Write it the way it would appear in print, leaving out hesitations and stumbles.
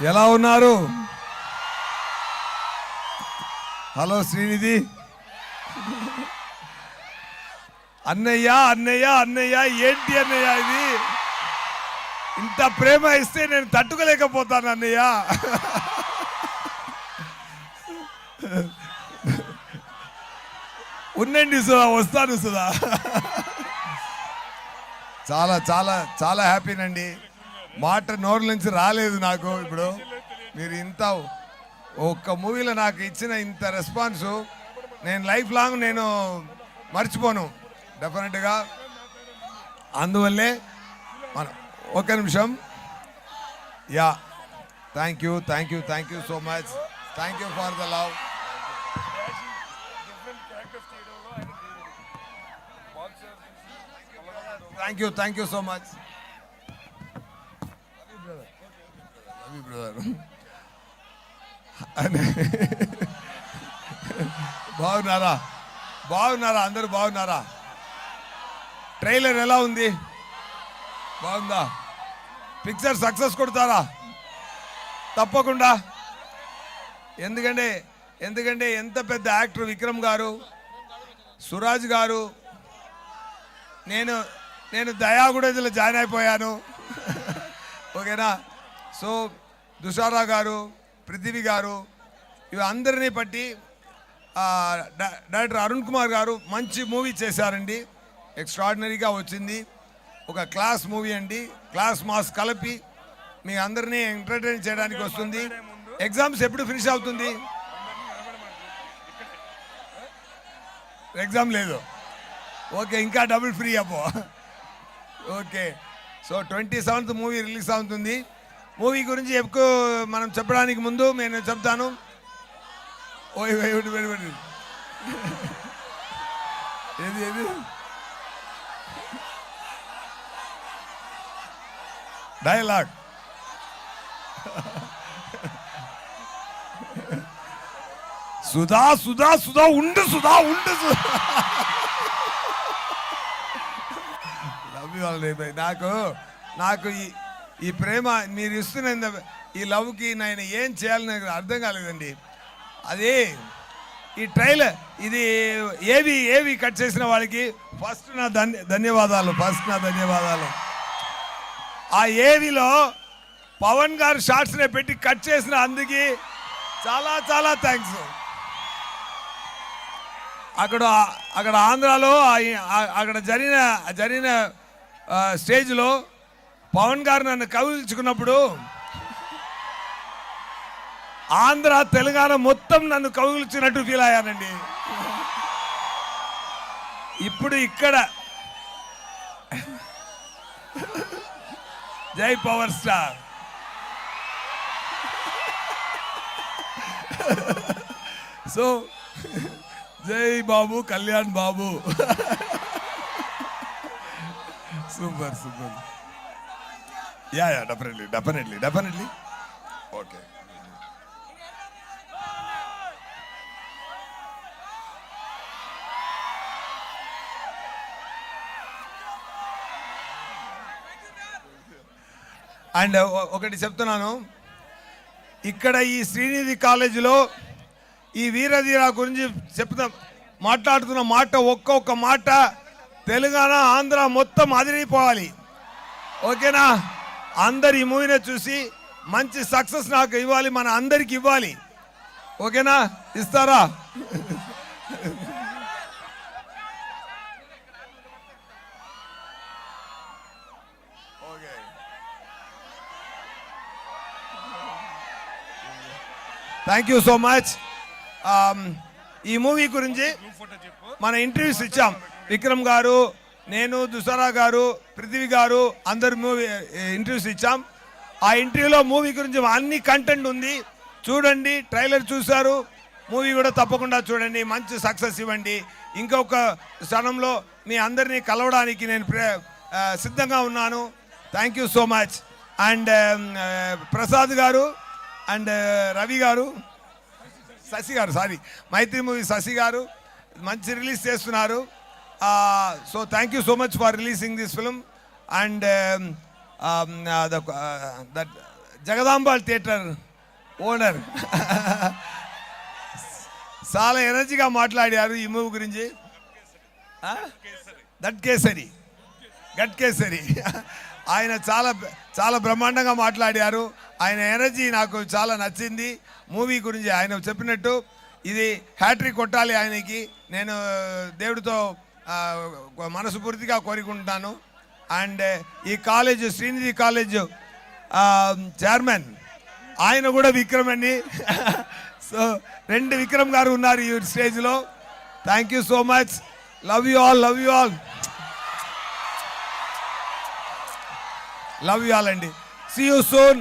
ఎలా ఉన్నారు? హలో శ్రీనిధి. అన్నయ్య అన్నయ్య అన్నయ్య, ఏంటి అన్నయ్య ఇది? ఇంత ప్రేమ ఇస్తే నేను తట్టుకోలేకపోతాను అన్నయ్య. ఉండండి సుధా, వస్తాను సుధా. చాలా చాలా చాలా హ్యాపీనండి. మాట నోరు నుంచి రాలేదు నాకు. ఇప్పుడు మీరు ఇంత ఒక్క మూవీలో నాకు ఇచ్చిన ఇంత రెస్పాన్సు నేను లైఫ్ లాంగ్ నేను మర్చిపోను డెఫినెట్గా. అందువల్లే మనం ఒక నిమిషం. Yeah, thank you thank you thank you so much. Thank you for the love. Thank you so much. బాగున్నారా? బాగున్నారా? అందరూ బాగున్నారా? ట్రైలర్ ఎలా ఉంది? బాగుందా? పిక్చర్ సక్సెస్ కొడతారా? తప్పకుండా. ఎందుకంటే ఎంత పెద్ద యాక్టర్ విక్రమ్ గారు, సురాజ్ గారు, నేను దయాగుడలో జాయిన్ అయిపోయాను. ఓకేనా? సో దుషారా గారు, పృథ్వీ గారు, ఇవి అందరినీ బట్టి డైరెక్టర్ అరుణ్ కుమార్ గారు మంచి మూవీ చేశారండి. ఎక్స్ట్రాడినరీగా వచ్చింది. ఒక క్లాస్ మూవీ అండి. క్లాస్ మాస్ కలిపి మీ అందరినీ ఎంటర్టైన్ చేయడానికి వస్తుంది. ఎగ్జామ్స్ ఎప్పుడు ఫినిష్ అవుతుంది? ఎగ్జామ్ లేదు. ఓకే, ఇంకా డబుల్ ఫ్రీ అబ్బో. Okay, so 27th movie release అవుతుంది. మూవీ గురించి ఎక్కువ మనం చెప్పడానికి ముందు నేను చెప్తాను. ఏది డైలాగ్? సుధా సుధా సుధా ఉండు సుధా ఉండు సుధా. నాకు ఈ ప్రేమ మీరు ఇస్తున్న ఈ లవ్కి నేను ఏం చేయాలని అర్థం కాలేదండి. అది ఈ ట్రైలర్ ఇది ఏవి కట్ చేసిన వాళ్ళకి ఫస్ట్ నా ధన్యవాదాలు. ఆ ఏవిలో పవన్ గారు షార్ట్స్నే పెట్టి కట్ చేసిన అందుకే చాలా చాలా థ్యాంక్స్. అక్కడ ఆంధ్రాలో అక్కడ జరిగిన స్టేజ్లో పవన్ గారు నన్ను కౌగిలించుకున్నప్పుడు ఆంధ్ర తెలంగాణ మొత్తం నన్ను కౌగిలించినట్టు ఫీల్ అయ్యానండి. ఇప్పుడు ఇక్కడ జై పవర్ స్టార్. సో జై Babu, Kalyan Babu. Super. Yeah definitely. Okay, and ఒకటి చెప్తున్నాను. ఇక్కడ ఈ శ్రీనిధి కాలేజీలో ఈ వీరధీర గురించి మాట్లాడుతున్న మాట ఒక్కొక్క మాట తెలంగాణ ఆంధ్ర మొత్తం అదిరిపోవాలి. ఓకేనా? అందరు ఈ మూవీని చూసి మంచి సక్సెస్ నాకు ఇవ్వాలి, మన అందరికి ఇవ్వాలి. ఓకేనా? ఇస్తారా? Okay, thank you so much. ఈ మూవీ గురించి మన ఇంటర్వ్యూస్ ఇచ్చాం. విక్రమ్ గారు, నేను, దుసరా గారు, పృథ్వీ గారు అందరు మూవీ ఇంటర్వ్యూస్ ఇచ్చాం. ఆ ఇంటర్వ్యూలో మూవీ గురించి అన్ని కంటెంట్ ఉంది. చూడండి, ట్రైలర్ చూశారు, మూవీ కూడా తప్పకుండా చూడండి. మంచి సక్సెస్ ఇవ్వండి. ఇంకొక క్షణంలో మీ అందరినీ కలవడానికి నేను సిద్ధంగా ఉన్నాను. Thank you so much. And Prasad గారు అండ్ రవి గారు, శశి గారు, మైత్రి మూవీ శశి గారు మంచి రిలీజ్ చేస్తున్నారు. So thank you so much for releasing this film. And Jagadambal theatre owner చాలా ఎనర్జీగా మాట్లాడారు ఈ మూవీ గురించి. గట్ కేసరి ఆయన చాలా బ్రహ్మాండంగా మాట్లాడారు. ఆయన ఎనర్జీ నాకు చాలా నచ్చింది. మూవీ గురించి ఆయన చెప్పినట్టు ఇది హ్యాట్రిక్ కొట్టాలి ఆయనకి. నేను దేవుడితో మనస్ఫూర్తిగా కోరుకుంటున్నాను. అండ్ ఈ కాలేజ్ శ్రీనిధి కాలేజ్ చైర్మన్ ఆయన కూడా విక్రమ్ అండి. సో 2 విక్రమ్ గారు ఉన్నారు ఈ స్టేజ్లో. Thank you so much. Love you all అండి. See you soon.